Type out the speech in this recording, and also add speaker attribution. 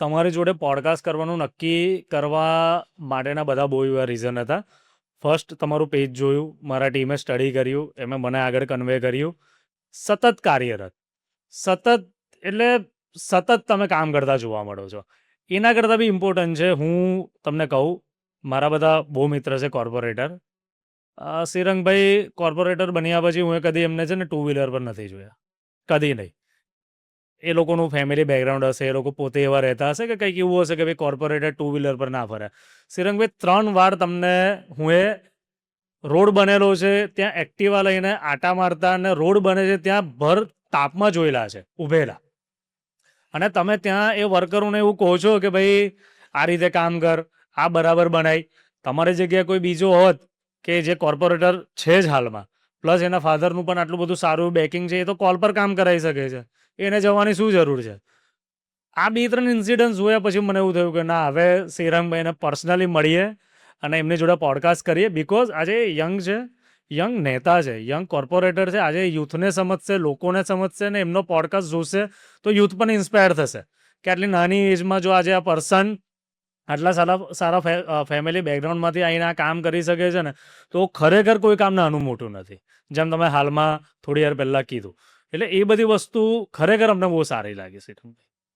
Speaker 1: તમારી જોડે પોડકાસ્ટ કરવાનું નક્કી કરવા માટેના બધા બહુ એવા રીઝન હતા. ફર્સ્ટ તમારું પેજ જોયું, મારા ટીમે સ્ટડી કર્યું, એમાં મને આગળ કન્વે કર્યું. સતત કાર્યરત, સતત એટલે સતત તમે કામ કરતા જોવા મળો છો. એના કરતાં બી ઇમ્પોર્ટન્ટ છે, હું તમને કહું, મારા બધા બહુ મિત્ર છે કોર્પોરેટર. શ્રીરંગભાઈ કોર્પોરેટર બન્યા પછી હું કદી એમને છે ને ટુ વ્હીલર પર નથી જોયા, કદી નહીં. એ લોકોનું ફેમિલી બેકગ્રાઉન્ડ હશે, એ લોકો પોતે એવા રહેતા હશે કે કંઈક એવું હશે કે ભાઈ કોર્પોરેટર ટુ વ્હીલર પર ના ફરે. શ્રીરંગભાઈ 3 વાર તમને હું એ રોડ બનેલો છે ત્યાં એક્ટિવા લઈને આટા મારતા અને રોડ બને છે ત્યાં ભર તાપમાં જોયેલા છે ઊભેલા. અને તમે ત્યાં એ વર્કરોને એવું કહો છો કે ભાઈ આ રીતે કામ કર, આ બરાબર બનાય. તમારી જગ્યાએ કોઈ બીજો હોત કે જે કોર્પોરેટર છે જ હાલમાં, પ્લસ એના ફાધરનું પણ આટલું બધું સારું બેકિંગ છે, એ તો કોલ પર કામ કરાવી શકે છે. એને જવાની શું જરૂર છે? આ 2-3 ઇન્સિડન્ટ્સ જોયા પછી મને એવું થયું કે ના, હવે શ્રીરંગભાઈને પર્સનલી મળીએ અને એમની જોડે પોડકાસ્ટ કરીએ. બિકોઝ આજે યંગ છે, યંગ નેતા છે, યંગ કોર્પોરેટર છે. આજે યુથને સમજશે, લોકોને સમજશે અને એમનો પોડકાસ્ટ જોશે તો યુથ પણ ઇન્સ્પાયર થશે કે આટલી નાની એજમાં જો આજે આ પર્સન આટલા સારા ફેમિલી બેકગ્રાઉન્ડમાંથી આવીને આ કામ કરી શકે છે ને, તો ખરેખર કોઈ કામ નાનું મોટું નથી, જેમ તમે હાલમાં થોડી વાર પહેલાં કીધું. એટલે એ બધી વસ્તુ ખરેખર અમને બહુ સારી લાગી છે.